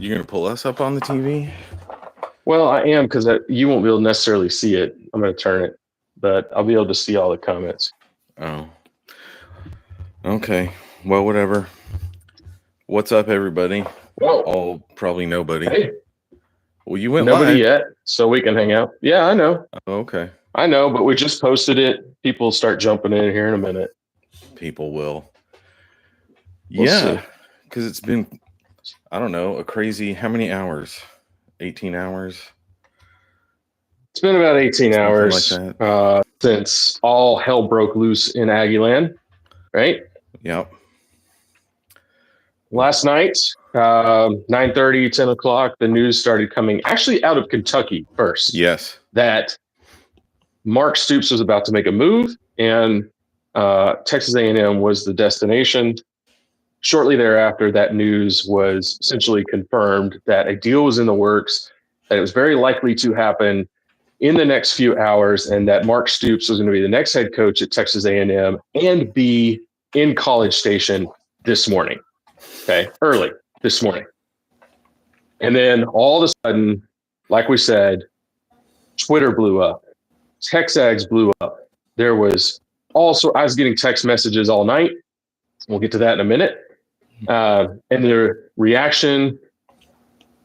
You're gonna pull us up on the TV? Well, I am, because you won't be able to necessarily see it. I'm going to turn it, but I'll be able to see all the comments. Oh. Okay. Well, whatever. What's up, everybody? Well, Oh, probably nobody. hey, Well, you went nobody live. yet, so we can hang out. Yeah, I know. Oh, okay. I know, but we just posted it. People start jumping in here in a minute. People will. We'll Yeah, because it's been, I don't know, a crazy, how many hours? 18 hours? It's been about 18 Something hours like that. Since all hell broke loose in Aggieland, right? Yep. Last night, 9:30, 10 o'clock, the news started coming, actually out of Kentucky first. Yes. That Mark Stoops was about to make a move, and Texas A&M was the destination. Shortly thereafter, that news was essentially confirmed that a deal was in the works, that it was very likely to happen in the next few hours, and that Mark Stoops was going to be the next head coach at Texas A&M and be in College Station this morning. Okay, early this morning. And then all of a sudden, like we said, Twitter blew up. TexAgs blew up. There was also, I was getting text messages all night. We'll get to that in a minute. And the reaction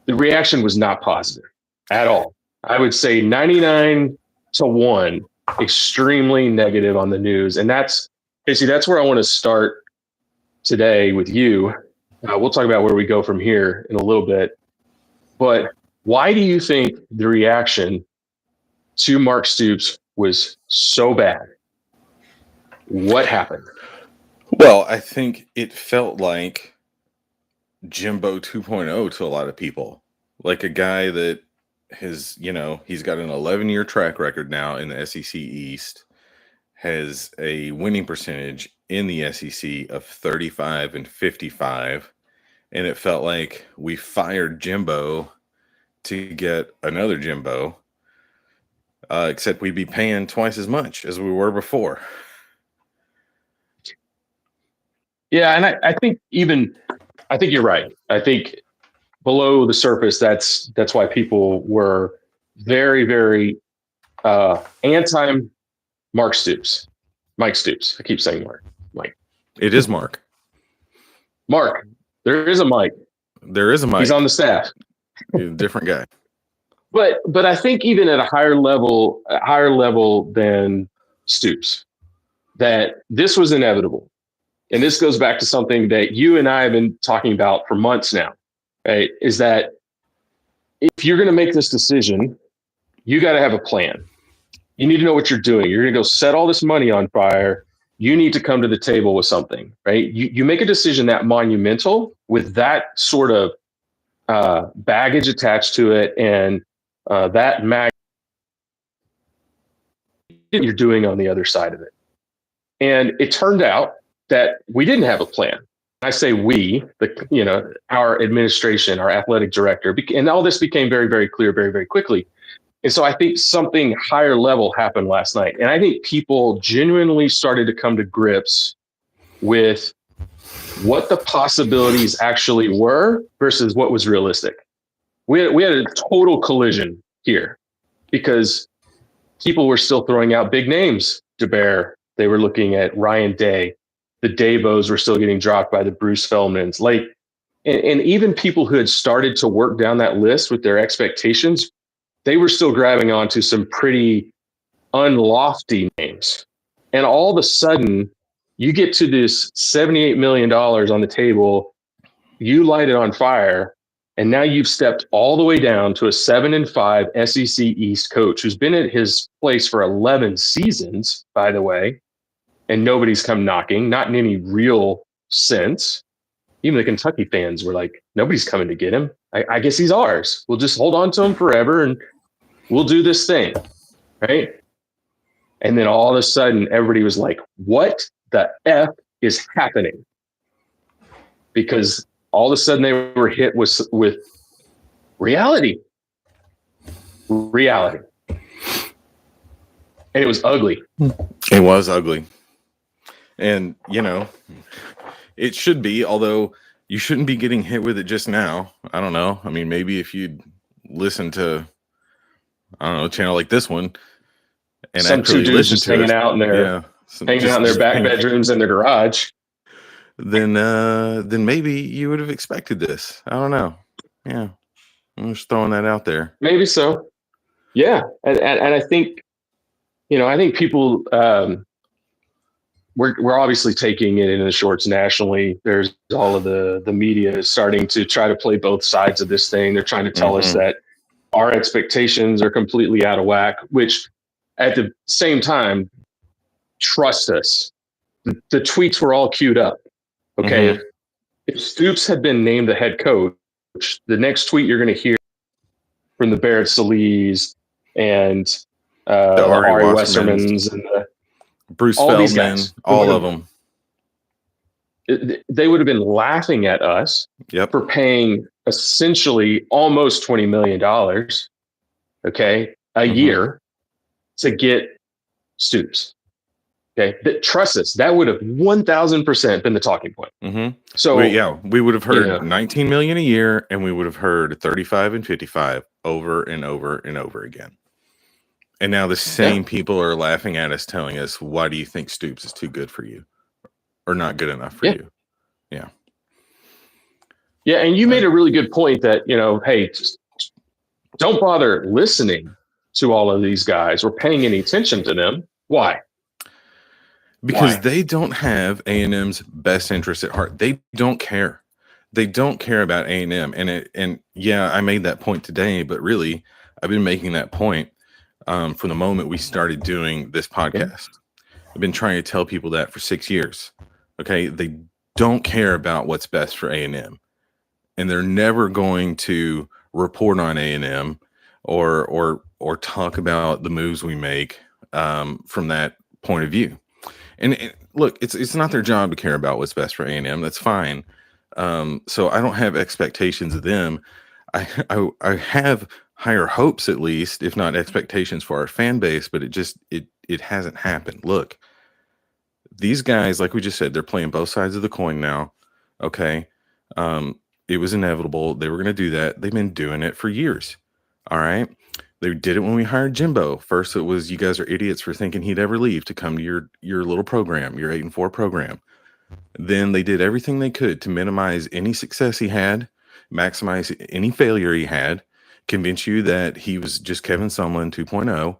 was not positive at all. I would say 99-1, extremely negative on the news. And that's, Casey, that's where I want to start today with you. We'll talk about where we go from here in a little bit. But why do you think the reaction to Mark Stoops was so bad? What happened? Well, I think it felt like Jimbo 2.0 to a lot of people. Like a guy that has, he's got an 11-year track record now in the SEC East, has a winning percentage in the SEC of 35 and 55. And it felt like we fired Jimbo to get another Jimbo, except we'd be paying twice as much as we were before. Yeah, and I think you're right. I think below the surface, that's why people were very, very anti Mark Stoops. Mike Stoops. I keep saying Mike. It is Mark. Mark. There is a Mike. There is a Mike. He's on the staff. He's a different guy. But I think even at a higher level than Stoops, that this was inevitable. And this goes back to something that you and I have been talking about for months now, right? Is that if you're going to make this decision, you got to have a plan. You need to know what you're doing. You're going to go set all this money on fire. You need to come to the table with something, right? You make a decision that monumental with that sort of baggage attached to it, and that you're doing on the other side of it. And it turned out that we didn't have a plan. I say we, our administration, our athletic director, and all this became very, very clear very, very quickly. And so I think something higher level happened last night. And I think people genuinely started to come to grips with what the possibilities actually were versus what was realistic. We had a total collision here because people were still throwing out big names. DeBear, they were looking at Ryan Day. The Daybos were still getting dropped by the Bruce Feldmans. And even people who had started to work down that list with their expectations, they were still grabbing onto some pretty unlofty names. And all of a sudden, you get to this $78 million on the table, you light it on fire, and now you've stepped all the way down to a 7-5 SEC East coach who's been at his place for 11 seasons, by the way, and nobody's come knocking, not in any real sense. Even the Kentucky fans were like, nobody's coming to get him. I guess he's ours. We'll just hold on to him forever and we'll do this thing, right? And then all of a sudden, everybody was like, what the F is happening? Because all of a sudden they were hit with reality. Reality. And it was ugly. It was ugly. And, it should be, although You shouldn't be getting hit with it just now. I don't know. I mean, maybe if you'd listen to, I don't know, a channel like this one and Some two actually dudes listen just to hanging us, out in their just back hang, bedrooms in their garage. then maybe you would have expected this. I don't know. Yeah, I'm just throwing that out there. Maybe so. Yeah, and I think, I think people, we're obviously taking it in the shorts nationally. There's all of the media is starting to try to play both sides of this thing. They're trying to tell us that our expectations are completely out of whack, which at the same time, trust us, the tweets were all queued up. Okay. If Stoops had been named the head coach, the next tweet you're going to hear from the Barrett Sallees and The the Ari Ari Wassermans, Westermans and Bruce all these Feldman, guys, all of them. they would have been laughing at us for paying essentially almost $20 million, okay, a year to get Stoops. Okay, trust us, that would have 1,000% been the talking point. So we would have heard 19 million a year, and we would have heard 35 and 55 over and over and over again. And now the same people are laughing at us, telling us, "Why do you think Stoops is too good for you, or not good enough for you?" Yeah, and you made a really good point that, hey, just don't bother listening to all of these guys or paying any attention to them. Why? Because they don't have A&M's best interest at heart. They don't care. They don't care about A&M. And yeah, I made that point today, but really, I've been making that point from the moment we started doing this podcast. I've been trying to tell people that for 6 years. Okay, they don't care about what's best for A&M, and they're never going to report on A&M or talk about the moves we make from that point of view. And look, it's not their job to care about what's best for A&M. That's fine. So I don't have expectations of them. I have higher hopes, at least, if not expectations, for our fan base, but it hasn't happened. Look, these guys, like we just said, they're playing both sides of the coin now. Okay. It was inevitable. They were going to do that. They've been doing it for years. All right. They did it when we hired Jimbo. First, it was, you guys are idiots for thinking he'd ever leave to come to your little program, your 8-4 program. Then they did everything they could to minimize any success he had, maximize any failure he had, convince you that he was just Kevin Sumlin 2.0,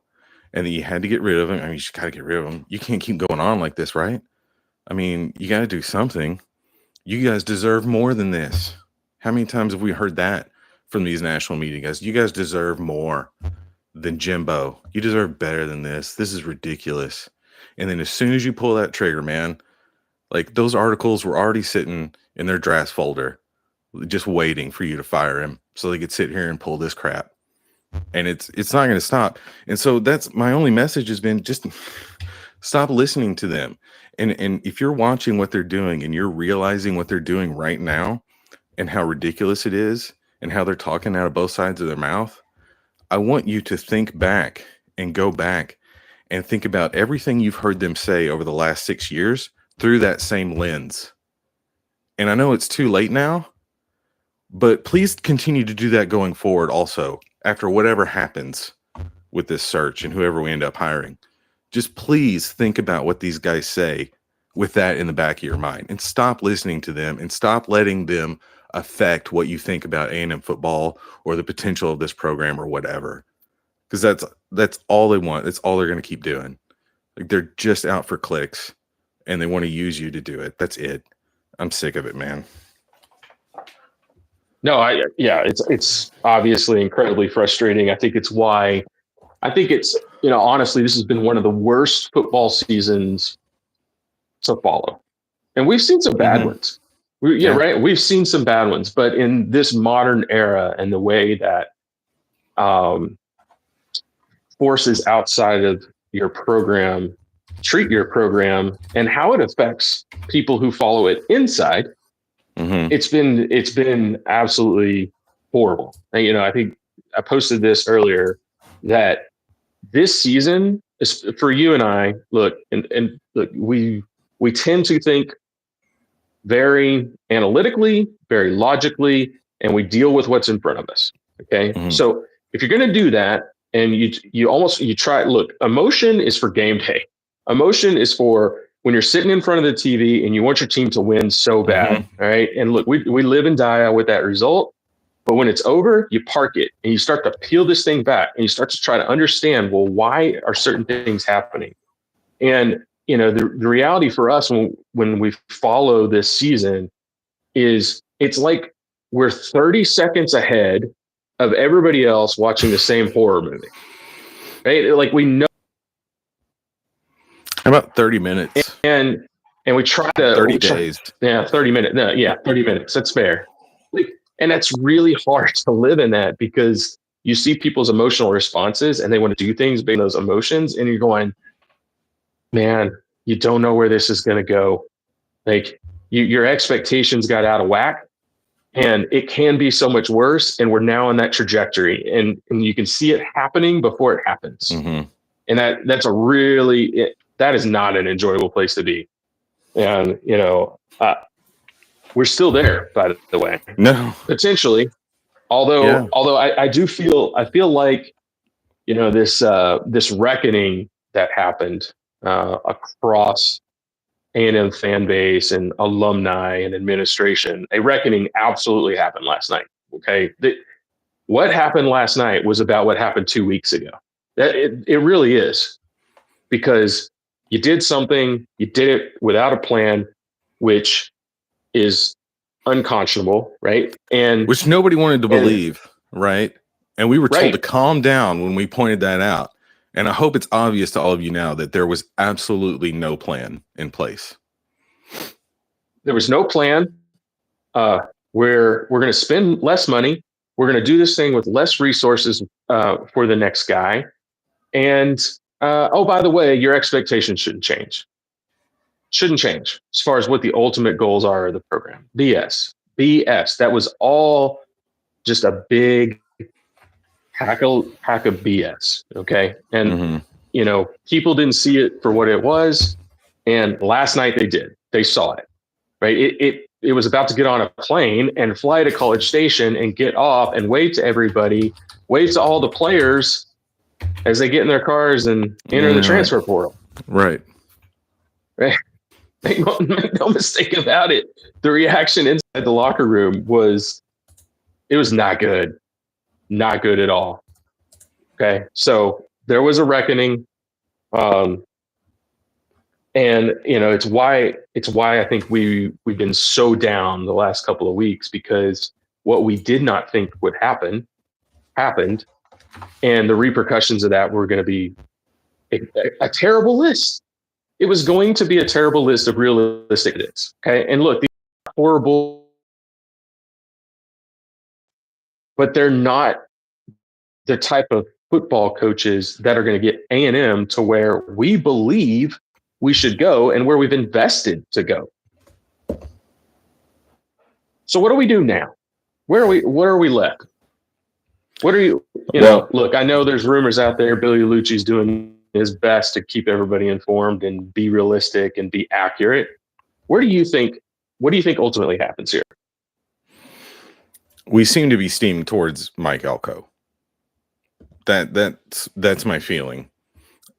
and that you had to get rid of him. I mean, you just got to get rid of him. You can't keep going on like this, right? I mean, you got to do something. You guys deserve more than this. How many times have we heard that from these national media guys? You guys deserve more than Jimbo. You deserve better than this. This is ridiculous. And then as soon as you pull that trigger, man, like, those articles were already sitting in their drafts folder, just waiting for you to fire him so they could sit here and pull this crap. And it's not going to stop. And so that's my only message, has been just stop listening to them. And if you're watching what they're doing and you're realizing what they're doing right now and how ridiculous it is and how they're talking out of both sides of their mouth, I want you to think back and go back and think about everything you've heard them say over the last 6 years through that same lens. And I know it's too late now, but please continue to do that going forward also, after whatever happens with this search and whoever we end up hiring. Just please think about what these guys say with that in the back of your mind, and stop listening to them and stop letting them affect what you think about A&M football or the potential of this program or whatever. Because that's all they want. That's all they're going to keep doing. Like, they're just out for clicks, and they want to use you to do it. That's it. I'm sick of it, man. No, it's obviously incredibly frustrating. I think it's, honestly, this has been one of the worst football seasons to follow. And we've seen some bad ones. Right. We've seen some bad ones, but in this modern era and the way that forces outside of your program treat your program and how it affects people who follow it inside, it's been absolutely horrible. And, I think I posted this earlier, that this season is for you and I. Look, and look, we tend to think very analytically, very logically, and we deal with what's in front of us. Okay. Mhm. So if you're going to do that and you try, look, emotion is for game day. Emotion is for when you're sitting in front of the TV and you want your team to win so bad. Mhm. All right. And look, we live and die with that result. But when it's over, you park it and you start to peel this thing back and you start to try to understand, well, why are certain things happening? And the reality for us when we follow this season is it's like we're 30 seconds ahead of everybody else watching the same horror movie. Right? Like we know About 30 minutes. and we try to 30 days. 30 minutes. No, yeah, 30 minutes. That's fair. And that's really hard to live in that because you see people's emotional responses and they want to do things based on those emotions. And you're going, man, you don't know where this is going to go. Like your expectations got out of whack and it can be so much worse. And we're now on that trajectory and you can see it happening before it happens. Mm-hmm. And that is not an enjoyable place to be. And, we're still there, by the way. No. Potentially. Although I feel like, this reckoning that happened across A&M fan base and alumni and administration, a reckoning absolutely happened last night. Okay. What happened last night was about what happened 2 weeks ago. It really is, because you did something, you did it without a plan, which is unconscionable, right? And which nobody wanted to believe, right? And we were told to calm down when we pointed that out. And I hope it's obvious to all of you now that there was absolutely no plan in place. There was no plan. We're going to spend less money. We're going to do this thing with less resources for the next guy. And by the way, your expectations shouldn't change. Shouldn't change as far as what the ultimate goals are of the program. BS. That was all just a big pack of BS. Okay. And, people didn't see it for what it was. And last night they did. They saw it. Right. It was about to get on a plane and fly to College Station and get off and wave to everybody, wave to all the players as they get in their cars and enter the transfer portal. Right. Make no mistake about it. The reaction inside the locker room was not good. Not good at all. Okay. So there was a reckoning. And it's why I think we've been so down the last couple of weeks, because what we did not think would happen happened. And the repercussions of that were going to be a terrible list. It was going to be a terrible list of realistic hits. Okay. And look, these are horrible, but they're not the type of football coaches that are going to get A&M to where we believe we should go and where we've invested to go. So what do we do now? Where are we left? What are you know, look, I know there's rumors out there. Billy Lucci's doing his best to keep everybody informed and be realistic and be accurate. What do you think ultimately happens here? We seem to be steaming towards MIKE ELKO. That's my feeling.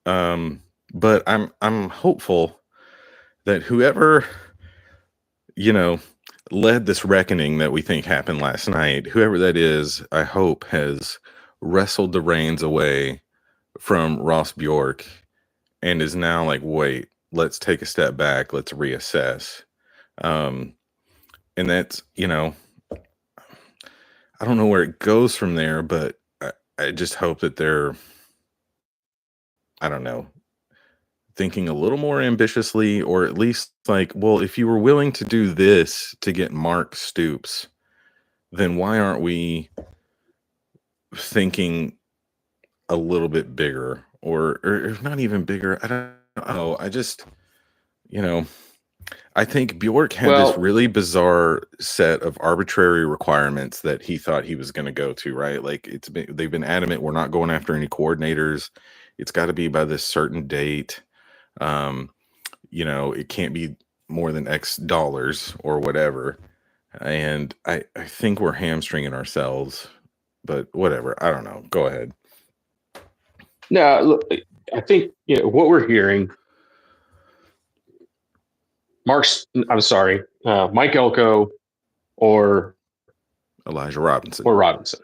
But I'm hopeful that whoever, led this reckoning that we think happened last night, whoever that is, I hope has wrestled the reins away from Ross Bjork and is now like, wait, let's take a step back. Let's reassess. And that's, I don't know where it goes from there, but I just hope that they're, I don't know, thinking a little more ambitiously, or at least like, well, if you were willing to do this to get Mark Stoops, then why aren't we thinking a little bit bigger, or not even bigger? I don't know. I just, I think Bjork had this really bizarre set of arbitrary requirements that he thought he was going to go to, right? Like they've been adamant, we're not going after any coordinators. It's got to be by this certain date. It can't be more than X dollars or whatever. And I think we're hamstringing ourselves, but whatever. I don't know. Go ahead. No, look, I think what we're hearing. Mike Elko or Elijah Robinson. Robinson.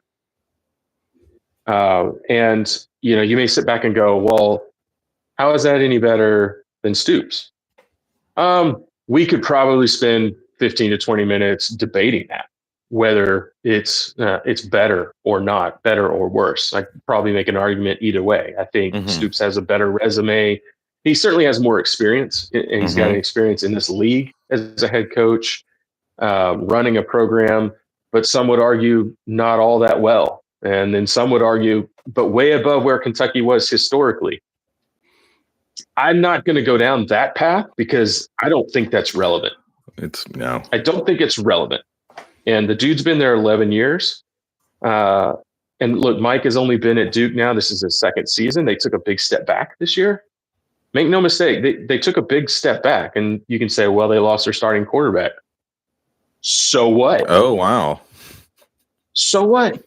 And you may sit back and go, well, how is that any better than Stoops? We could probably spend 15 to 20 minutes debating that, whether it's better or not, better or worse. I could probably make an argument either way. I think Stoops has a better resume. He certainly has more experience, and he's got an experience in this league as a head coach, running a program, but some would argue not all that well. And then some would argue, but way above where Kentucky was historically. I'm not going to go down that path because I don't think that's relevant. I don't think it's relevant. And the dude's been there 11 years. And look, Mike has only been at Duke now. This is his second season. They took a big step back this year. Make no mistake, they took a big step back. And you can say, well, they lost their starting quarterback. So what? Oh, wow. So what?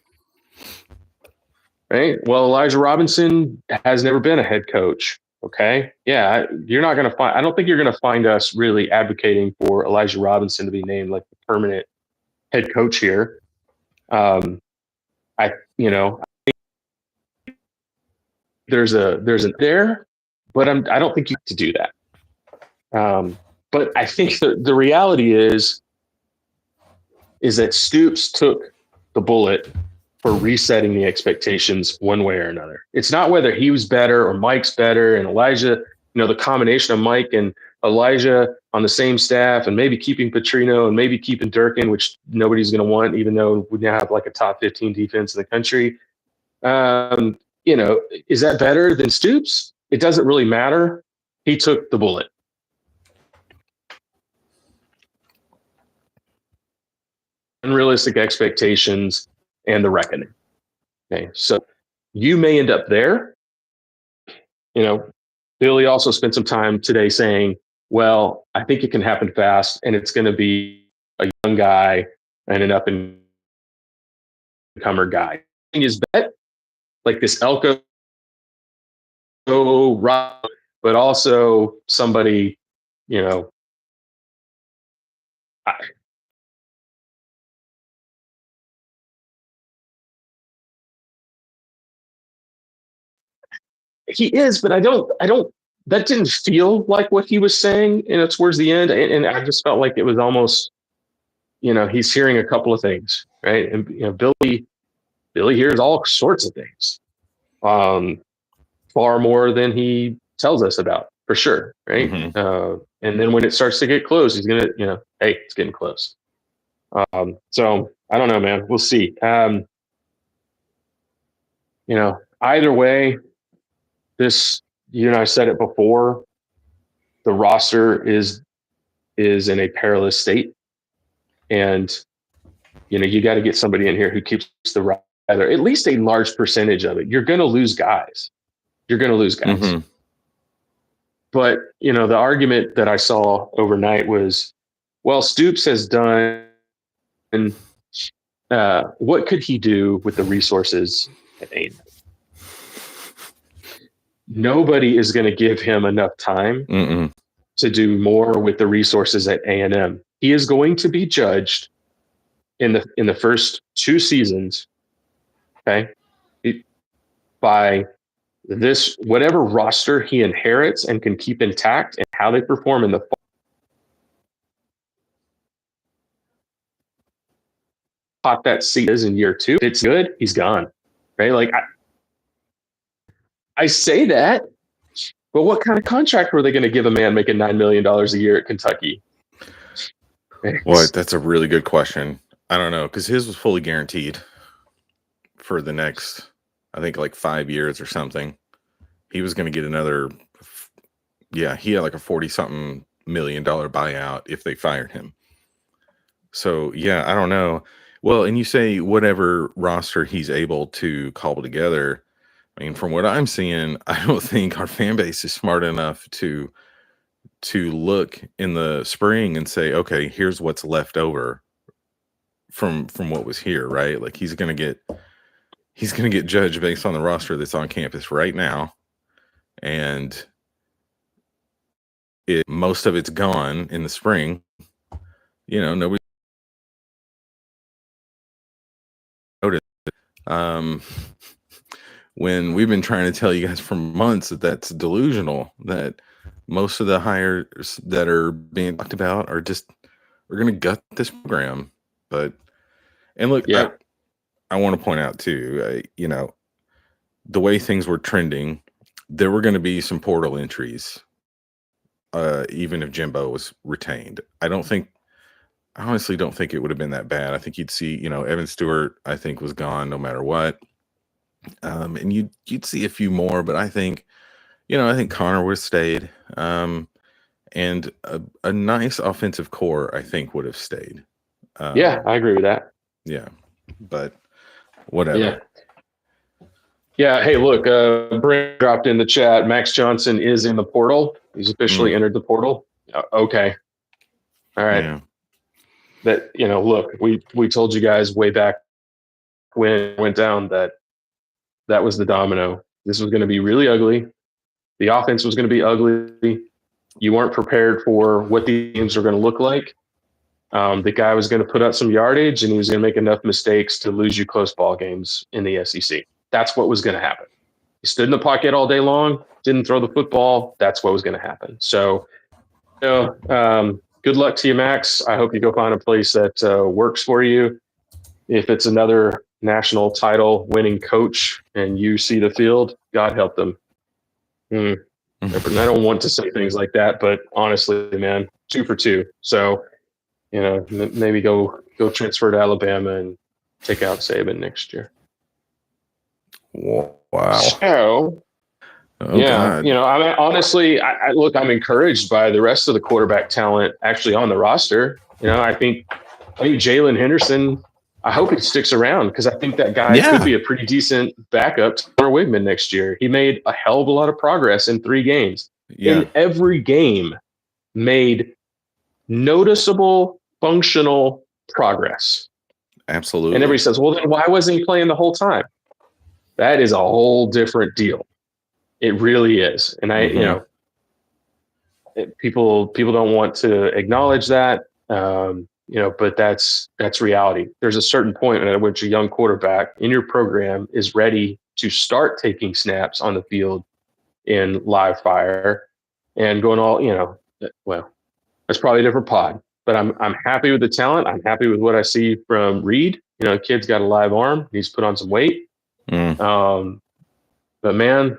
Right? Well, Elijah Robinson has never been a head coach. Okay. Yeah. You're not going to find, I don't think you're going to find us really advocating for Elijah Robinson to be named like the permanent head coach here. I think there's an there, but I don't think you have to do that. But I think the reality is that Stoops took the bullet for resetting the expectations one way or another. It's not whether he was better or Mike's better and Elijah, the combination of Mike and Elijah on the same staff and maybe keeping Patrino and maybe keeping Durkin, which nobody's going to want, even though we now have like a top 15 defense in the country. Is that better than Stoops? It doesn't really matter. He took the bullet. Unrealistic expectations and the reckoning. Okay, so you may end up there. Billy also spent some time today saying, well, I think it can happen fast and it's going to be a young guy and an up-and-comer guy. His bet, like this Elko, but also somebody, he is, but I don't, that didn't feel like what he was saying, towards the end. And I just felt like it was almost, he's hearing a couple of things, right? And, Billy hears all sorts of things, far more than he tells us about, for sure. Right. And then when it starts to get close, he's going to, hey, it's getting close. So I don't know, man, we'll see. Either way, this, I said it before, the roster is in a perilous state. And, you got to get somebody in here who keeps the roster, at least a large percentage of it. You're going to lose guys. But, the argument that I saw overnight was, well, Stoops has done, and what could he do with the resources at A&M? Nobody is going to give him enough time to do more with the resources at A&M. He is going to be judged in the first 2 seasons, okay, by this whatever roster he inherits and can keep intact and how they perform in the fall. Hot that seat is in year 2. If it's good, he's gone. Right? Like I say that, but what kind of contract were they going to give a man making $9 million a year at Kentucky? What? That's a really good question. I don't know, because his was fully guaranteed for the next, I think, like 5 years or something. He was going to get another, he had like a 40-something million buyout if they fired him. So, I don't know. Well, and you say whatever roster he's able to cobble together. I mean, from what I'm seeing, I don't think our fan base is smart enough to to look in the spring and say, okay, here's what's left over from what was here, right? Like he's gonna get judged based on the roster that's on campus right now, and most of it's gone in the spring. You know, nobody noticed. When we've been trying to tell you guys for months that that's delusional, that most of the hires that are being talked about are we're going to gut this program. But, and look, Yeah. I want to point out too, you know, the way things were trending, there were going to be some portal entries, even if Jimbo was retained. I honestly don't think it would have been that bad. I think you'd see, you know, Evan Stewart, I think, was gone no matter what. And you'd see a few more, but I think, you know, I think Connor would have stayed. And a nice offensive core, I think, would have stayed. Yeah, I agree with that. Yeah, but whatever. Yeah. Yeah. Hey, look, Brent dropped in the chat. Max Johnson is in the portal. He's officially entered the portal. Okay. All right. Yeah. That, you know, look, we told you guys way back when it went down that was the domino. This was going to be really ugly. The offense was going to be ugly. You weren't prepared for what the games were going to look like. The guy was going to put up some yardage, and he was going to make enough mistakes to lose you close ball games in the SEC. That's what was going to happen. He stood in the pocket all day long, didn't throw the football. That's what was going to happen. So, you know, good luck to you, Max. I hope you go find a place that works for you. If it's another national title winning coach and you see the field, God help them. I don't want to say things like that, but honestly, man, 2 for 2. So, you know, maybe go transfer to Alabama and take out Saban next year. Wow. So, God. You know, I mean, honestly, look, I'm encouraged by the rest of the quarterback talent actually on the roster. You know, I think Jalen Henderson, I hope he sticks around because I think that guy could be a pretty decent backup to Connor Wigman next year. He made a hell of a lot of progress in 3 games. Yeah. In every game, made noticeable, functional progress. Absolutely. And everybody says, well, then why wasn't he playing the whole time? That is a whole different deal. It really is. And you know, people don't want to acknowledge that. You know, but that's reality. There's a certain point at which a young quarterback in your program is ready to start taking snaps on the field in live fire and going all, you know, well, that's probably a different pod, but I'm happy with the talent. I'm happy with what I see from Reed. You know, kid's got a live arm. He's put on some weight. But man,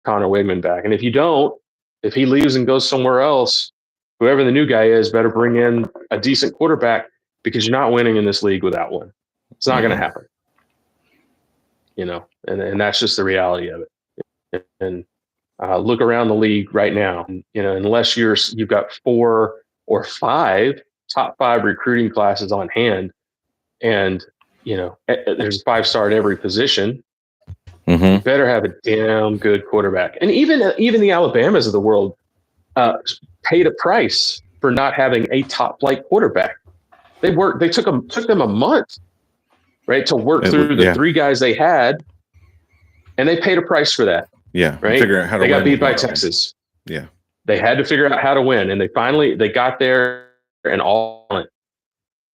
Connor Wigman back. And if he leaves and goes somewhere else, whoever the new guy is better bring in a decent quarterback because you're not winning in this league without one. It's not going to happen. You know, and that's just the reality of it. And look around the league right now. You know, unless you've got 4 or 5 top 5 recruiting classes on hand, and you know there's a 5-star at every position. You better have a damn good quarterback. And even the Alabamas of the world paid a price for not having a top flight quarterback. They took them a month, right, to work through the 3 guys they had, and they paid a price for that. Yeah, right. Figure out how to they got win beat by Texas. Yeah, they had to figure out how to win, and they got there, and all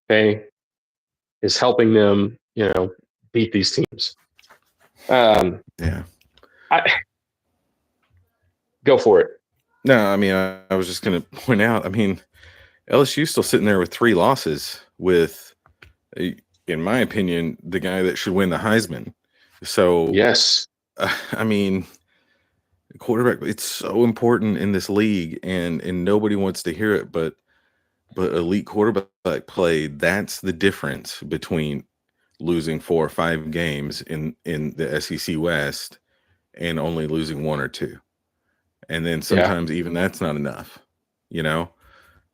is helping them, you know, beat these teams. Go for it. No, I mean, I was just going to point out, I mean, LSU's still sitting there with 3 losses with, in my opinion, the guy that should win the Heisman. So, yes, I mean, quarterback, it's so important in this league, and nobody wants to hear it, but elite quarterback play, that's the difference between losing 4 or 5 games in the SEC West and only losing 1 or 2. And then sometimes even that's not enough, you know?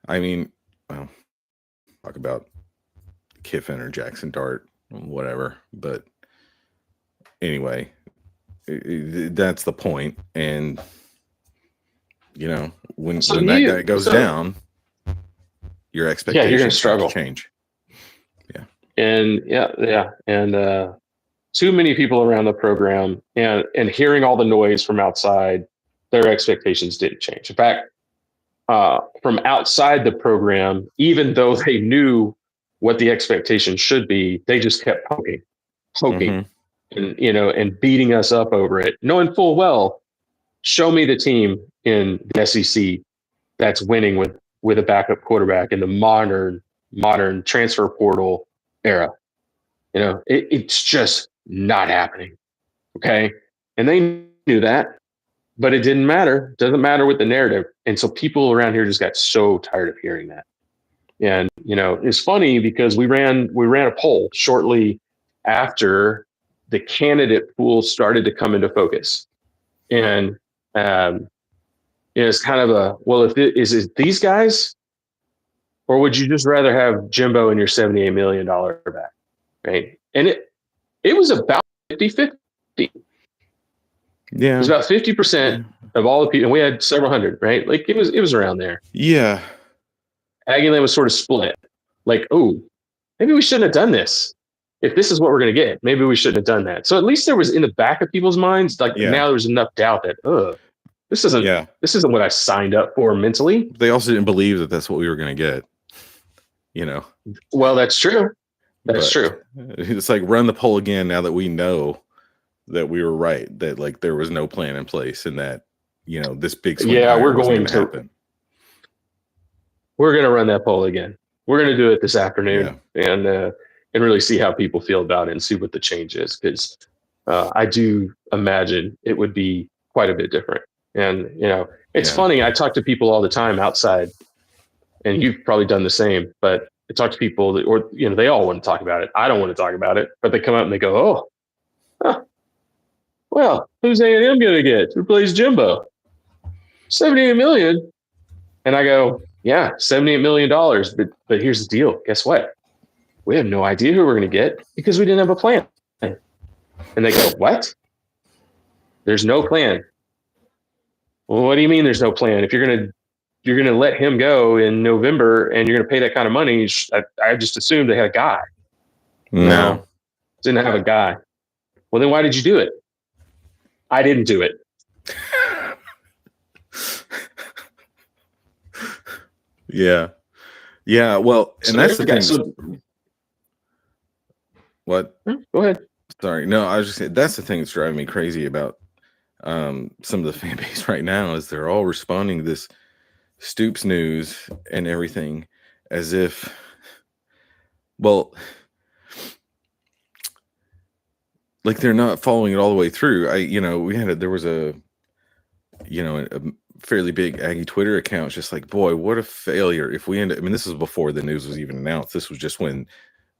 I mean, well, talk about Kiffin or Jackson Dart, whatever. But anyway, that's the point. And you know, when So that guy goes down, your you're expectations going to have struggle. to change. Yeah. And and too many people around the program, and hearing all the noise from outside, their expectations didn't change. In fact, from outside the program, even though they knew what the expectation should be, they just kept poking, and and beating us up over it, knowing full well, show me the team in the SEC that's winning with a backup quarterback in the modern transfer portal era. It's just not happening. Okay. And they knew that, but it didn't matter. Doesn't matter with the narrative. And so people around here just got so tired of hearing that. And, it's funny because we ran a poll shortly after the candidate pool started to come into focus. And, it's kind of is it these guys, or would you just rather have Jimbo and your $78 million back? Right. And it was about 50-50. Yeah. It was about 50% of all the people, and we had several hundred, right? Like it was around there. Yeah. Aggieland was sort of split. Like, oh, maybe we shouldn't have done this. If this is what we're going to get, maybe we shouldn't have done that. So at least there was in the back of people's minds, like now there was enough doubt that, this isn't what I signed up for mentally. They also didn't believe that that's what we were going to get, Well, that's true. That's true. It's like run the poll again now that we know that we were right, that like there was no plan in place and that, this big swing we're going to happen. We're going to run that poll again. We're going to do it this afternoon and really see how people feel about it and see what the change is. Because I do imagine it would be quite a bit different. And, it's funny. I talk to people all the time outside, and you've probably done the same, but I talk to people that, they all want to talk about it. I don't want to talk about it, but they come out and they go, well, who's A&M going to get to replace Jimbo? $78 million. And I go, yeah, $78 million. But here's the deal. Guess what? We have no idea who we're going to get because we didn't have a plan. And they go, what? There's no plan. Well, what do you mean there's no plan? If you're going to let him go in November and you're going to pay that kind of money, I just assumed they had a guy. No, didn't have a guy. Well, then why did you do it? I didn't do it. Yeah. Well, and that's the thing. What? Go ahead. Sorry. No, I was just saying that's the thing that's driving me crazy about some of the fan base right now is they're all responding to this Stoops news and everything as if, well, like they're not following it all the way through. There was a fairly big Aggie Twitter account just like, boy, what a failure if we end up, this was before the news was even announced. This was just when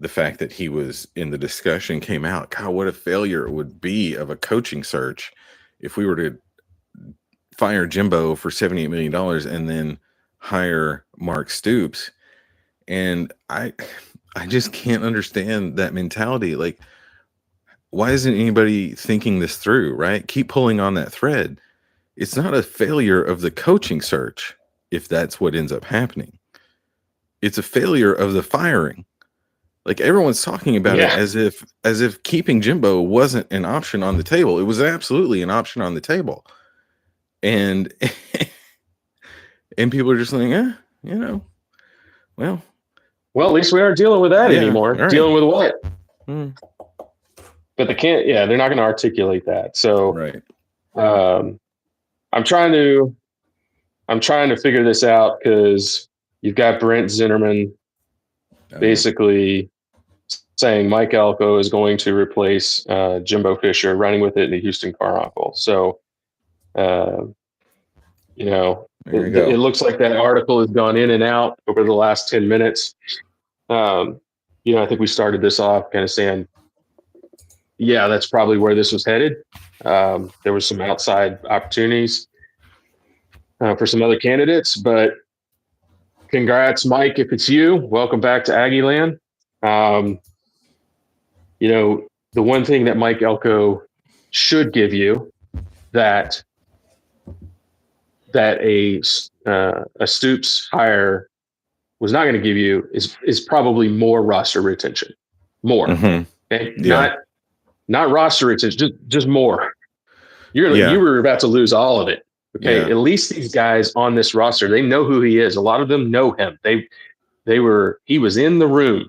the fact that he was in the discussion came out. God, what a failure it would be of a coaching search if we were to fire Jimbo for $78 million and then hire Mark Stoops. And I just can't understand that mentality. Like, why isn't anybody thinking this through, right? Keep pulling on that thread. It's not a failure of the coaching search if that's what ends up happening. It's a failure of the firing. Like everyone's talking about it as if keeping Jimbo wasn't an option on the table. It was absolutely an option on the table. And people are just like, well, at least we aren't dealing with that anymore. Right. Dealing with what? But they can't, they're not going to articulate that. So right. I'm trying to figure this out because you've got Brent Zinnerman basically saying Mike Elko is going to replace Jimbo Fisher, running with it in the Houston Chronicle. So, it looks like that article has gone in and out over the last 10 minutes. I think we started this off kind of saying, that's probably where this was headed. There was some outside opportunities for some other candidates, but congrats, Mike. If it's you, welcome back to Aggieland. The one thing that Mike Elko should give you that that a Stoops hire was not going to give you is probably more roster retention, more. Okay? Yeah. Not roster retention, just more. Yeah. You were about to lose all of it. Okay, Yeah. at least these guys on this roster, they know who he is. A lot of them know him. He was in the room,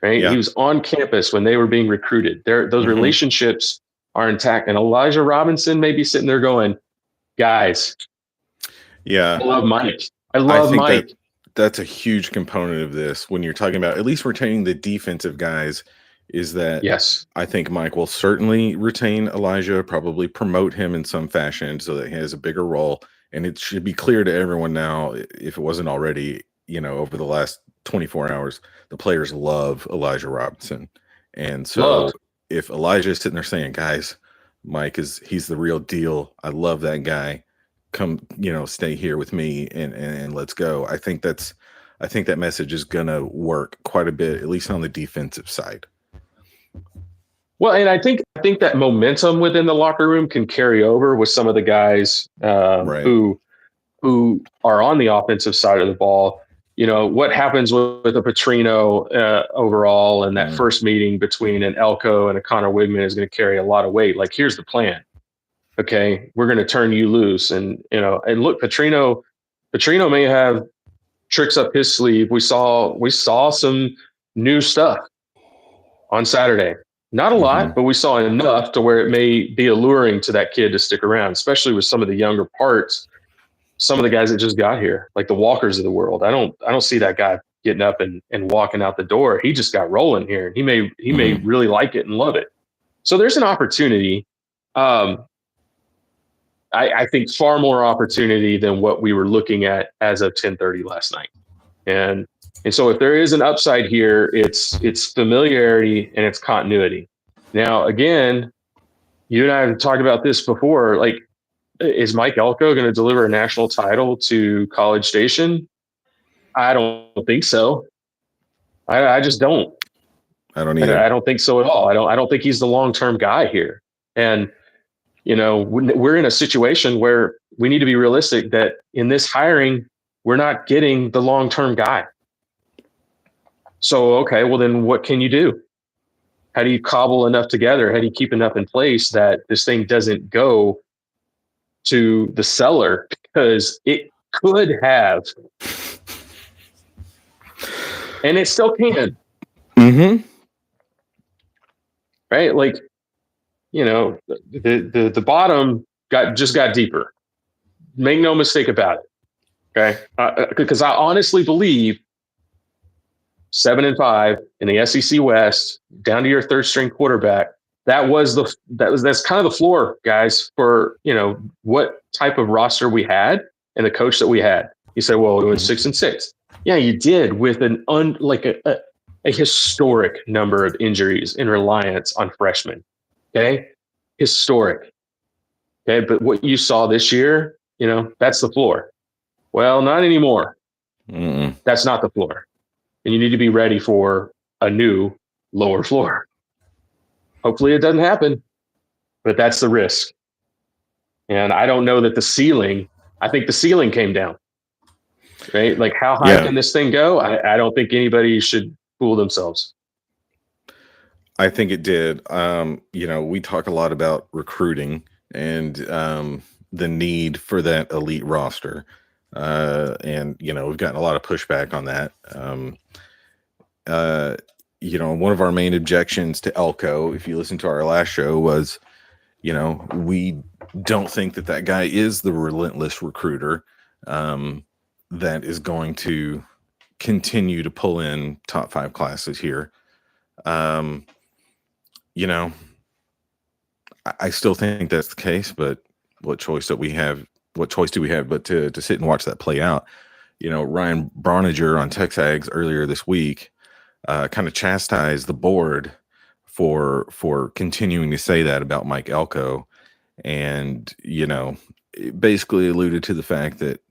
right? Yeah. He was on campus when they were being recruited. Those relationships are intact. And Elijah Robinson may be sitting there going, guys, Yeah. I love Mike. I love Mike. That's a huge component of this when you're talking about at least retaining the defensive guys, is that yes, I think Mike will certainly retain Elijah, probably promote him in some fashion so that he has a bigger role. And it should be clear to everyone now, if it wasn't already, over the last 24 hours, the players love Elijah Robinson. And so if Elijah is sitting there saying, guys, he's the real deal. I love that guy. Come, stay here with me and let's go. I think that message is going to work quite a bit, at least on the defensive side. Well, and I think that momentum within the locker room can carry over with some of the guys who are on the offensive side of the ball. What happens with a Patrino overall, and that first meeting between an Elko and a Connor Wigman is going to carry a lot of weight. Like, here's the plan. Okay, we're going to turn you loose, and look, Patrino may have tricks up his sleeve. We saw some new stuff on Saturday. Not a lot, but we saw enough to where it may be alluring to that kid to stick around, especially with some of the younger parts. Some of the guys that just got here, like the Walkers of the world. I don't see that guy getting up and walking out the door. He just got rolling here. He may really like it and love it. So there's an opportunity. I think far more opportunity than what we were looking at as of 10:30 last night. And so if there is an upside here, it's familiarity and it's continuity. Now, again, you and I have talked about this before. Like, is Mike Elko going to deliver a national title to College Station? I don't think so. I just don't. I don't either. I don't think so at all. I don't think he's the long-term guy here. And, we're in a situation where we need to be realistic that in this hiring, we're not getting the long-term guy. So, okay, well then what can you do? How do you cobble enough together? How do you keep enough in place that this thing doesn't go to the cellar? Because it could have, and it still can. Right? Like, the bottom just got deeper. Make no mistake about it. Okay, because I honestly believe 7-5 in the SEC West, down to your third string quarterback. That's kind of the floor, guys, for what type of roster we had and the coach that we had. You say, well, it was 6-6. Yeah, you did, with a historic number of injuries and reliance on freshmen. Okay, historic. Okay, but what you saw this year, that's the floor. Well, not anymore. That's not the floor, and you need to be ready for a new lower floor. Hopefully it doesn't happen, but that's the risk. And I don't know that I think the ceiling came down, right? Like, how high can this thing go? I don't think anybody should fool themselves. I think it did. We talk a lot about recruiting and the need for that elite roster. And we've gotten a lot of pushback on that. One of our main objections to Elko, if you listen to our last show, was, we don't think that guy is the relentless recruiter that is going to continue to pull in top 5 classes here. I still think that's the case, but what choice do we have but to sit and watch that play out? Ryan Broniger on Texags earlier this week kind of chastised the board for continuing to say that about Mike Elko, and it basically alluded to the fact that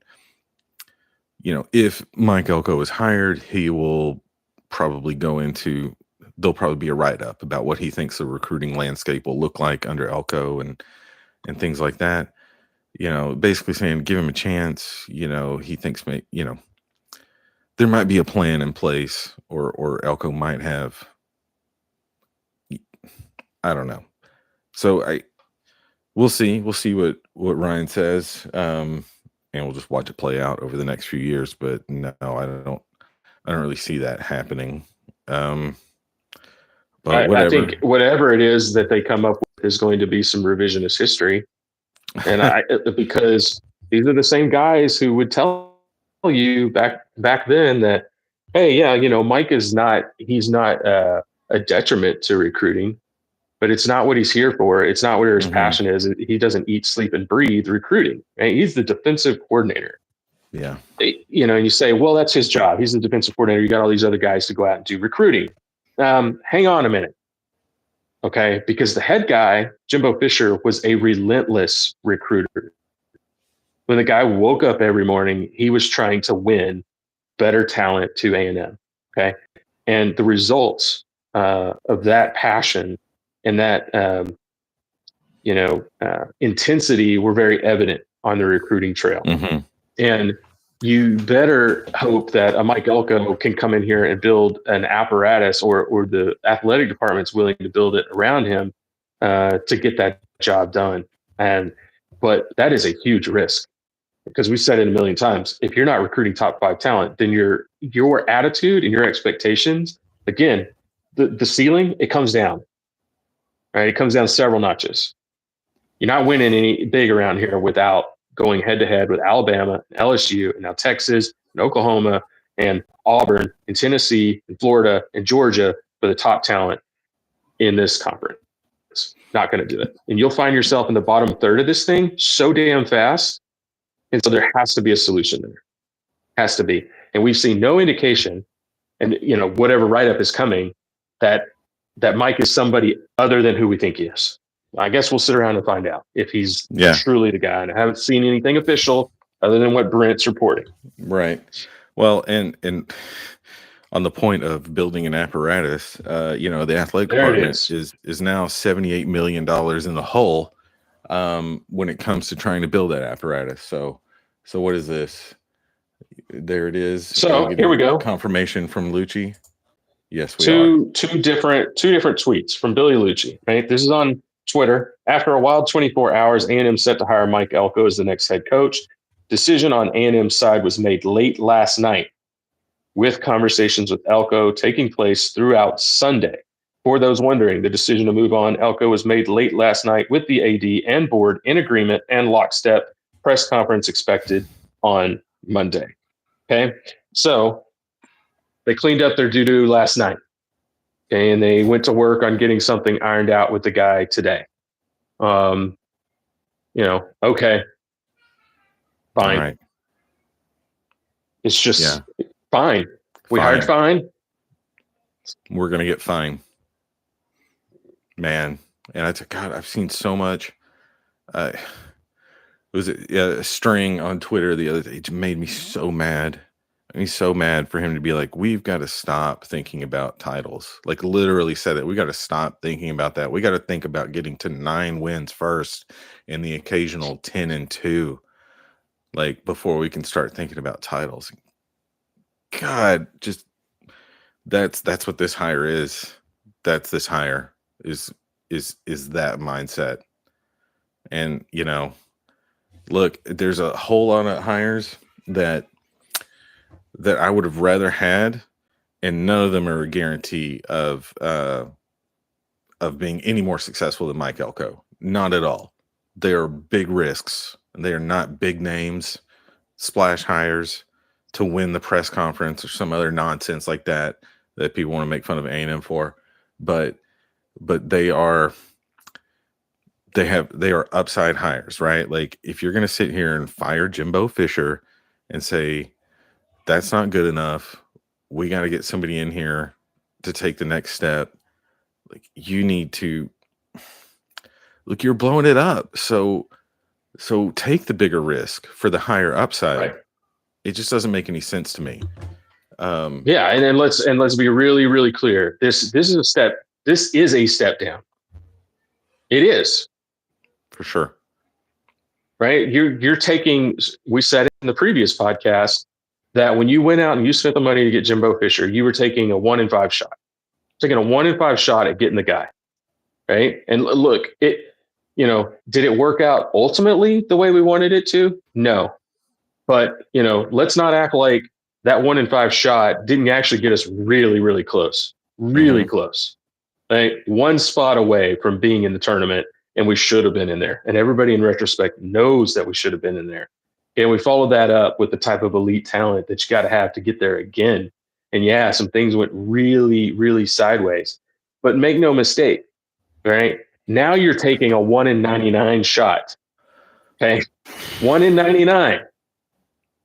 if Mike Elko is hired, he will probably there'll probably be a write-up about what he thinks the recruiting landscape will look like under Elko and things like that. basically saying give him a chance. He thinks there might be a plan in place, or Elko might have. I don't know. So we'll see. We'll see what Ryan says, and we'll just watch it play out over the next few years. But no, I don't really see that happening. But whatever. I think whatever it is that they come up with is going to be some revisionist history, and because these are the same guys who would tell you back then that, hey, yeah, Mike he's not a detriment to recruiting, but it's not what he's here for. It's not where his passion is. He doesn't eat, sleep, and breathe recruiting. Right? He's the defensive coordinator. Yeah. And you say, well, that's his job. He's the defensive coordinator. You got all these other guys to go out and do recruiting. Hang on a minute. Okay. Because the head guy, Jimbo Fisher, was a relentless recruiter. When the guy woke up every morning, he was trying to win better talent to A&M. Okay. And the results of that passion and that, intensity were very evident on the recruiting trail. Mm-hmm. And you better hope that a Mike Elko can come in here and build an apparatus, or the athletic department's willing to build it around him to get that job done. But that is a huge risk, because we've said it a million times. If you're not recruiting top 5 talent, then your attitude and your expectations, again, the ceiling, it comes down. Right? It comes down several notches. You're not winning any big around here without going head to head with Alabama, LSU, and now Texas, and Oklahoma, and Auburn, and Tennessee, and Florida, and Georgia for the top talent in this conference. Not going to do it. And you'll find yourself in the bottom third of this thing so damn fast. And so there has to be a solution there. Has to be. And we've seen no indication, and whatever write-up is coming, that Mike is somebody other than who we think he is. I guess we'll sit around and find out if he's truly the guy. And I haven't seen anything official other than what Brent's reporting. Right. Well, and on the point of building an apparatus, the athletic department is now $78 million in the hole when it comes to trying to build that apparatus. So what is this? There it is. So here we go. Confirmation from Lucci. Yes, we are. Two different tweets from Billy Lucci. Right. This is on Twitter. After a wild 24 hours, A&M set to hire Mike Elko as the next head coach. Decision on A&M's side was made late last night, with conversations with Elko taking place throughout Sunday. For those wondering, the decision to move on Elko was made late last night, with the AD and board in agreement and lockstep. Press conference expected on Monday. Okay, so they cleaned up their doo-doo last night. Okay, and they went to work on getting something ironed out with the guy today. Okay, fine. Right. It's just fine. We hired fine. We're gonna get fine, man. And God, I've seen so much. Was it a string on Twitter the other day? It made me so mad. He's so mad for him to be like, we've got to stop thinking about titles. Like, literally said it. We got to stop thinking about that. We got to think about getting to 9 wins first and the occasional 10-2, like, before we can start thinking about titles. God, just that's what this hire is. That's this hire is that mindset. And look, there's a whole lot of hires that I would have rather had, and none of them are a guarantee of being any more successful than Mike Elko. Not at all. They are big risks, and they are not big names, splash hires to win the press conference or some other nonsense like that people want to make fun of A&M for. But they are upside hires, right? Like, if you're going to sit here and fire Jimbo Fisher and say, that's not good enough, we got to get somebody in here to take the next step. Like, you need to look, you're blowing it up. So take the bigger risk for the higher upside. Right. It just doesn't make any sense to me. And then let's be really, really clear. This is a step. This is a step down. It is, for sure. right? You're taking. We said in the previous podcast that when you went out and you spent the money to get Jimbo Fisher, you were taking a 1 in 5 shot, taking a 1 in 5 shot at getting the guy, right? And look, did it work out ultimately the way we wanted it to? No, but let's not act like that 1 in 5 shot didn't actually get us really, really close, really close. Right? One spot away from being in the tournament, and we should have been in there. And everybody in retrospect knows that we should have been in there. And we followed that up with the type of elite talent that you got to have to get there again. And yeah, some things went really, really sideways. But make no mistake, right? Now you're taking a 1 in 99 shot. Okay. 1 in 99.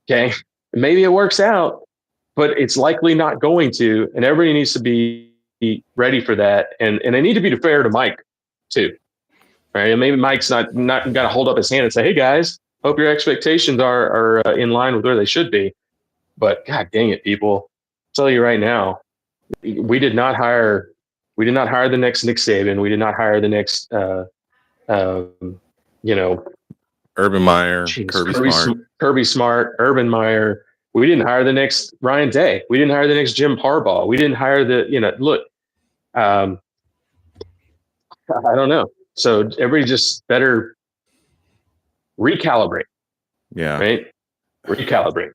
Okay. Maybe it works out, but it's likely not going to. And everybody needs to be ready for that. And they need to be fair to Mike too. Right. And maybe Mike's not got to hold up his hand and say, hey guys, hope your expectations are in line with where they should be. But God dang it, people. I'll tell you right now, we did not hire the next Nick Saban. We did not hire the next Urban Meyer, Kirby Smart, Urban Meyer. We didn't hire the next Ryan Day. We didn't hire the next Jim Harbaugh. We didn't hire look, I don't know. So everybody just better recalibrate. Yeah. Right? Recalibrate.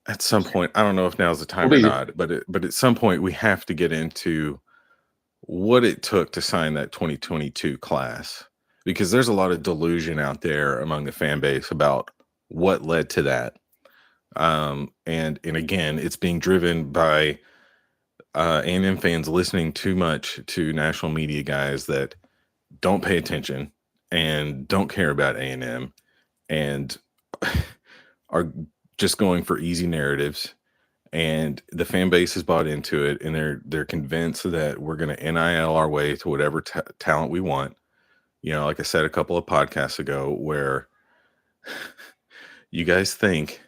At some point, I don't know if now's the time or not, but at some point we have to get into what it took to sign that 2022 class, because there's a lot of delusion out there among the fan base about what led to that. And again, it's being driven by A&M fans listening too much to national media guys that don't pay attention and don't care about A&M and are just going for easy narratives. And the fan base has bought into it, and they're convinced that we're going to NIL our way to whatever talent we want. Like I said a couple of podcasts ago, where you guys think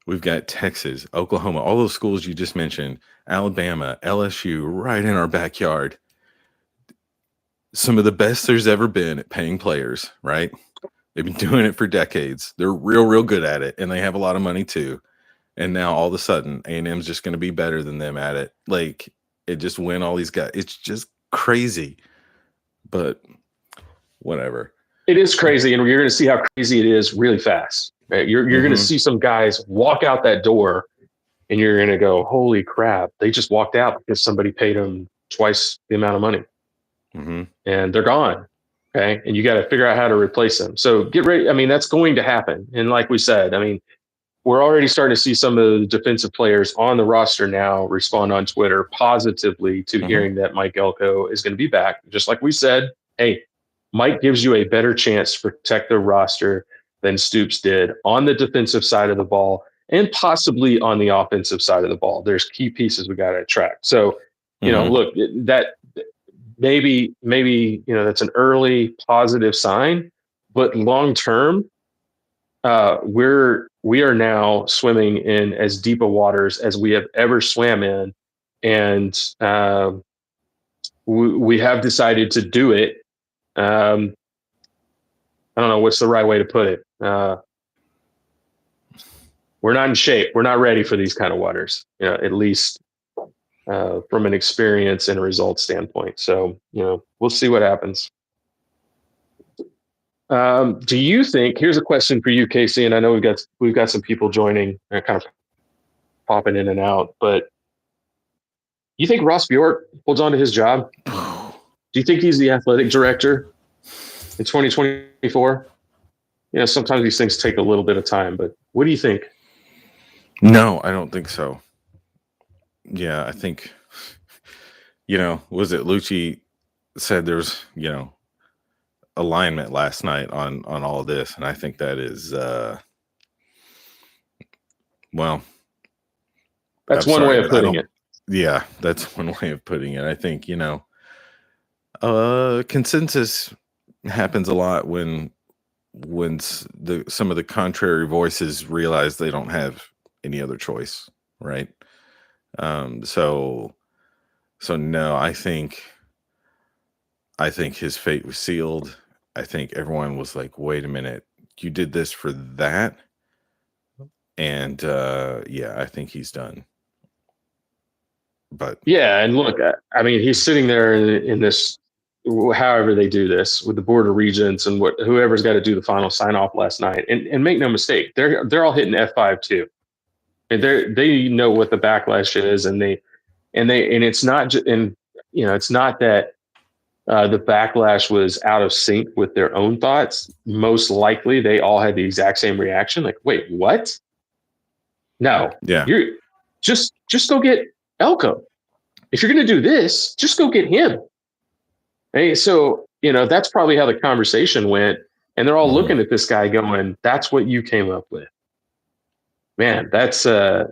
we've got Texas, Oklahoma, all those schools you just mentioned, Alabama, LSU, right in our backyard. Some of the best there's ever been at paying players, right? They've been doing it for decades. They're real, real good at it, and they have a lot of money too. And now all of a sudden, A&M's just going to be better than them at it. Like, it just win all these guys. It's just crazy. But whatever. It is crazy, and you're going to see how crazy it is really fast. Right? You're going to see some guys walk out that door, and you're going to go, holy crap, they just walked out because somebody paid them twice the amount of money. And they're gone. Okay. And you got to figure out how to replace them. So get ready. I mean, that's going to happen. And like we said, I mean, we're already starting to see some of the defensive players on the roster now respond on Twitter positively to hearing that Mike Elko is going to be back. Just like we said, hey, Mike gives you a better chance to protect the roster than Stoops did on the defensive side of the ball and possibly on the offensive side of the ball. There's key pieces we got to attract. So, look, that maybe, that's an early positive sign, but long term, we are now swimming in as deep a waters as we have ever swam in, and we have decided to do it. I don't know what's the right way to put it. We're not in shape. We're not ready for these kind of waters, at least from an experience and a result standpoint. So, we'll see what happens. Do you think, here's a question for you, Casey, and I know we've got some people joining and kind of popping in and out, but you think Ross Bjork holds on to his job? Do you think he's the athletic director in 2024? Sometimes these things take a little bit of time, but what do you think? No, I don't think so. Yeah, I think, was it Lucci said there's, alignment last night on all of this, and I think that is that's one way of putting it. Yeah, that's one way of putting it. I think consensus happens a lot when some of the contrary voices realize they don't have any other choice, right? So no, I think his fate was sealed. I think everyone was like, wait a minute, you did this for that? And yeah, I think he's done. But yeah, and look, I mean, he's sitting there in this, however they do this with the board of regents and whoever's got to do the final sign off last night. And make no mistake, they're all hitting F5 too, and they know what the backlash is, and it's not and it's not that the backlash was out of sync with their own thoughts. Most likely, they all had the exact same reaction. Like, wait, what? No, yeah, you're just go get Elko. If you're going to do this, just go get him. Hey, so that's probably how the conversation went, and they're all looking at this guy, going, "That's what you came up with, man. That's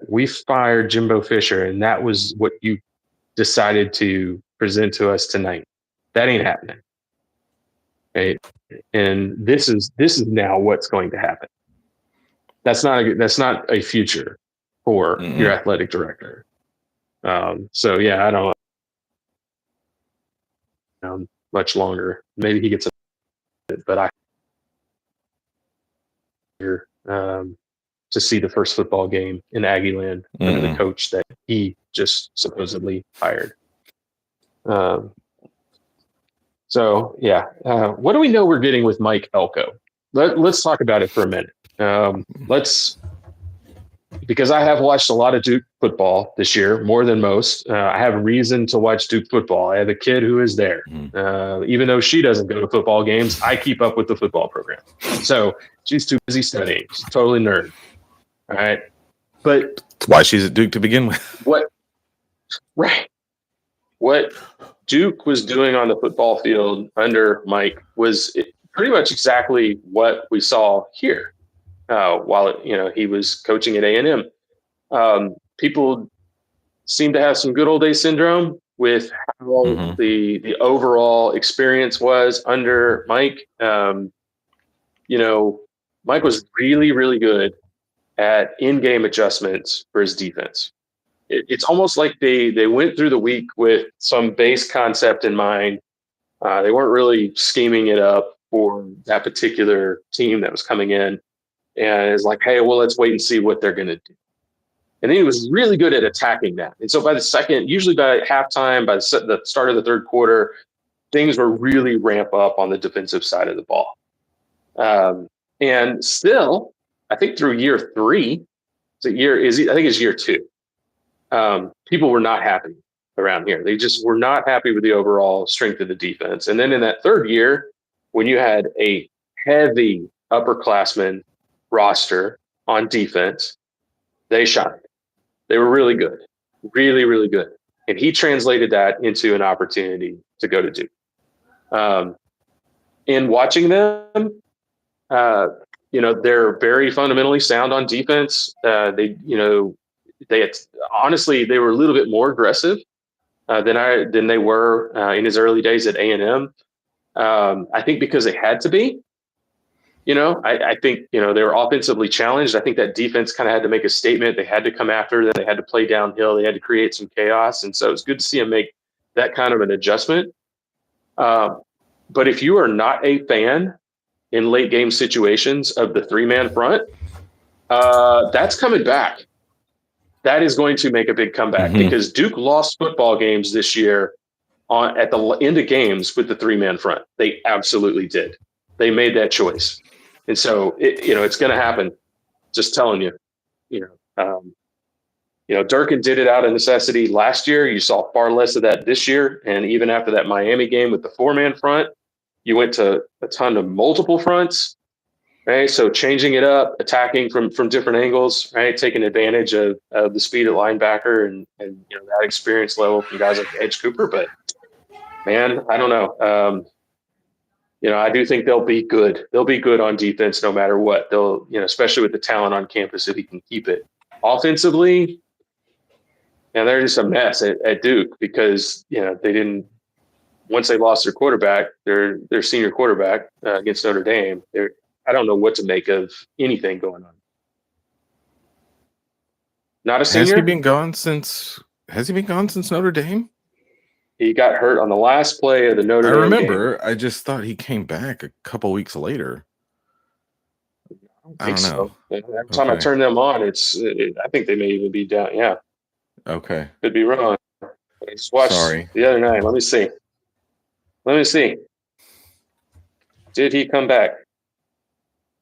we fired Jimbo Fisher, and that was what you decided to present to us tonight. That ain't happening." Right? And this is now what's going to happen. That's not a future for your athletic director. So yeah, I don't know much longer. Maybe he gets it, but I here to see the first football game in Aggieland under the coach that he just supposedly hired. So yeah, what do we know we're getting with Mike Elko? Let's talk about it for a minute. Because I have watched a lot of Duke football this year, more than most. I have reason to watch Duke football. I have a kid who is there. Even though she doesn't go to football games, I keep up with the football program. So she's too busy studying. She's totally nerd. All right. But that's why she's at Duke to begin with. What Duke was doing on the football field under Mike was pretty much exactly what we saw here. While he was coaching at A&M, people seem to have some good old days syndrome with how the overall experience was under Mike. Mike was really, really good at in-game adjustments for his defense. It's almost like they went through the week with some base concept in mind. They weren't really scheming it up for that particular team that was coming in. And it's like, hey, well, let's wait and see what they're going to do. And then he was really good at attacking that. And so by usually by halftime, by the start of the third quarter, things were really ramp up on the defensive side of the ball. And still, I think through year 3, I think it's year 2. People were not happy around here. They just were not happy with the overall strength of the defense. And then in that third year, when you had a heavy upperclassman roster on defense, they shined. They were really good, really, really good. And he translated that into an opportunity to go to Duke. In watching them, they're very fundamentally sound on defense. They honestly, they were a little bit more aggressive than they were in his early days at A&M. I think because they had to be. I think, they were offensively challenged. I think that defense kind of had to make a statement. They had to come after them. They had to play downhill. They had to create some chaos. And so it's good to see them make that kind of an adjustment. But if you are not a fan in late game situations of the 3-man front, that's coming back. That is going to make a big comeback because Duke lost football games this year at the end of games with the 3-man front. They absolutely did. They made that choice. And so, it's going to happen. Just telling you, Durkin did it out of necessity last year. You saw far less of that this year. And even after that Miami game with the 4-man front, you went to a ton of multiple fronts, right? So changing it up, attacking from different angles, right? Taking advantage of the speed at linebacker and that experience level from guys like Edge Cooper. But man, I don't know. I do think they'll be good. They'll be good on defense no matter what. They'll, especially with the talent on campus, if he can keep it. Offensively, and they're just a mess at Duke because, they didn't, once they lost their quarterback, their senior quarterback against Notre Dame, I don't know what to make of anything going on. Not a senior? Has he been gone since Notre Dame? He got hurt on the last play of the Notre I Dame remember. game. I just thought he came back a couple weeks later. I think don't know. so. Every time I turn them on, I think they may even be down. Yeah, Okay. could be wrong. I just watched Sorry. the other night. Let me see. Did he come back?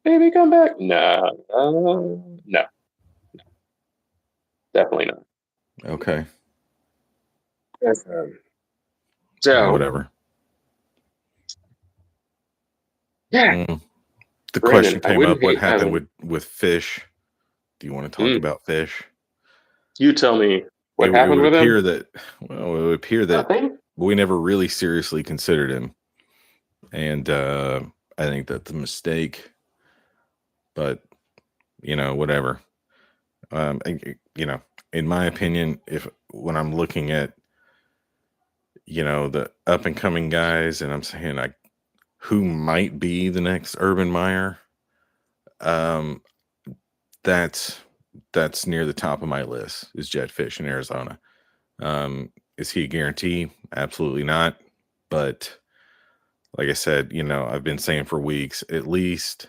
Did he come back? No, definitely not. Okay. So Whatever. yeah, The Brandon, question I came wouldn't up: what hate happened having. with Fish? Do you want to talk about Fish? You tell me what It happened would with appear him. that it would appear that Nothing. we never really seriously considered him, and I think that's a mistake. But whatever. In my opinion, when I'm looking at the up and coming guys, and I'm saying like who might be the next Urban Meyer, that's near the top of my list is Jed Fish in Arizona. Is he a guarantee? Absolutely not. But like I said, I've been saying for weeks, at least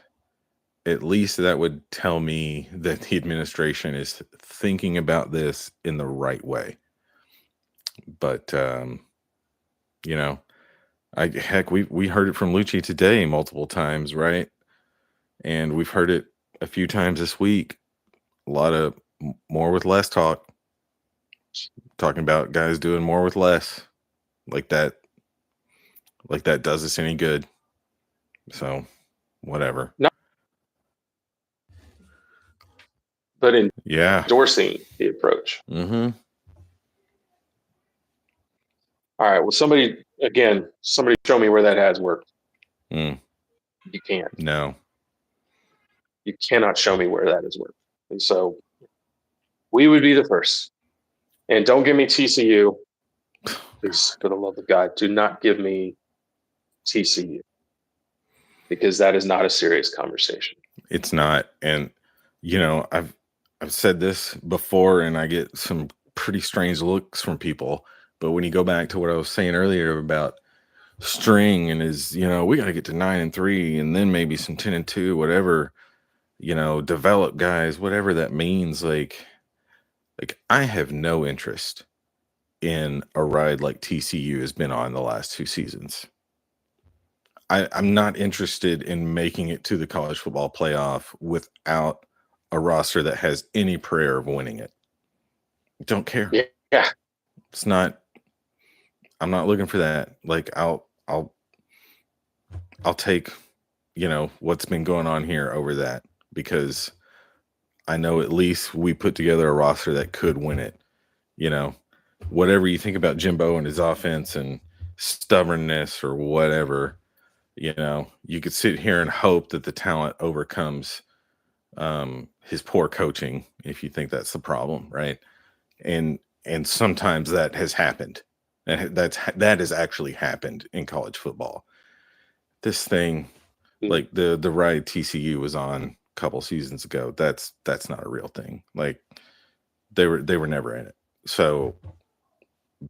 that would tell me that the administration is thinking about this in the right way. But we heard it from Lucci today multiple times, right? And we've heard it a few times this week. A lot of more with less talk. Talking about guys doing more with less. Like that does us any good. So whatever. No, but endorsing the approach. Mm-hmm. All right. Well, somebody show me where that has worked. You can't. No. You cannot show me where that has worked. And so we would be the first. And don't give me TCU. Please, for the love of God, do not give me TCU. Because that is not a serious conversation. It's not. And I've said this before, and I get some pretty strange looks from people. But when you go back to what I was saying earlier about String and his, we got to get to 9-3 and then maybe some 10-2, whatever, develop guys, whatever that means. Like I have no interest in a ride like TCU has been on the last 2 seasons. I'm not interested in making it to the college football playoff without a roster that has any prayer of winning it. Don't care. Yeah. It's not. I'm not looking for that. Like I'll take, what's been going on here over that, because I know at least we put together a roster that could win it. Whatever you think about Jimbo and his offense and stubbornness or whatever, you could sit here and hope that the talent overcomes his poor coaching, if you think that's the problem, right? And sometimes that has happened. That has actually happened in college football. This thing, like the ride TCU was on a couple seasons ago, that's not a real thing. Like they were never in it. So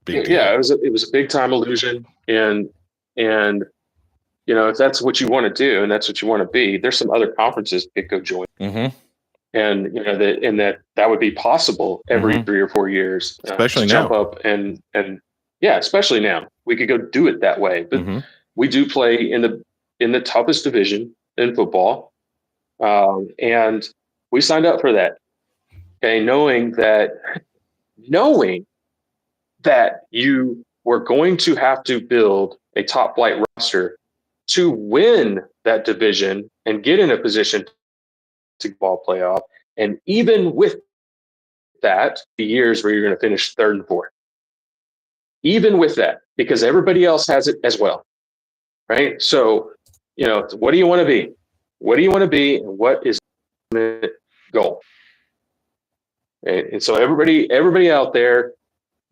big deal. Yeah, it was a big time illusion, and if that's what you want to do and that's what you want to be, there's some other conferences that could go join. Mm-hmm. And that would be possible every 3 or 4 years, especially now. Jump up and yeah, especially now we could go do it that way. But we do play in the toughest division in football, and we signed up for that. Okay, knowing that you were going to have to build a top flight roster to win that division and get in a position to ball playoff. And even with that, the years where you're going to finish 3rd and 4th, even with that, because everybody else has it as well. Right. So, what do you want to be? What do you want to be? And what is the goal? Right? And so everybody out there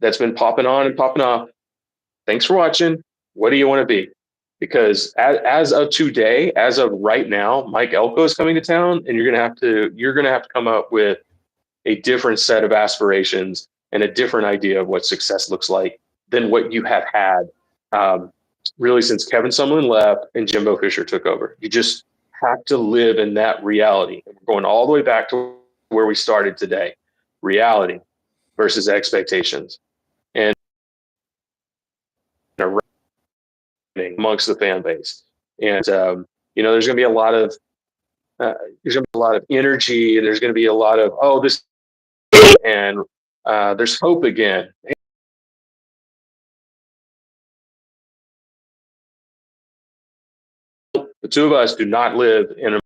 that's been popping on and popping off, thanks for watching. What do you want to be? Because as of today, as of right now, Mike Elko is coming to town, and you're gonna have to come up with a different set of aspirations and a different idea of what success looks like than what you have had really since Kevin Sumlin left and Jimbo Fisher took over. You just have to live in that reality. We're going all the way back to where we started today. Reality versus expectations. And amongst the fan base. And, there's going to be a lot of energy, and there's going to be a lot of, this, and there's hope again. The two of us do not live in a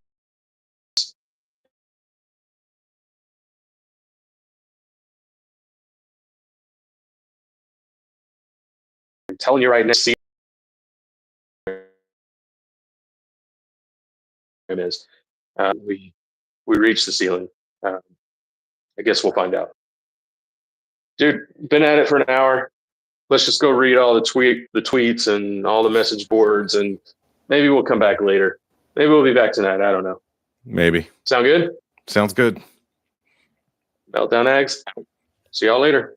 I'm telling you right now, is we reached the ceiling. I guess we'll find out. Dude, been at it for an hour. Let's just go read all the tweets and all the message boards, and maybe we'll come back later. Maybe we'll be back tonight. I don't know. Maybe. Sound good? Sounds good. Meltdown Aggs. See y'all later.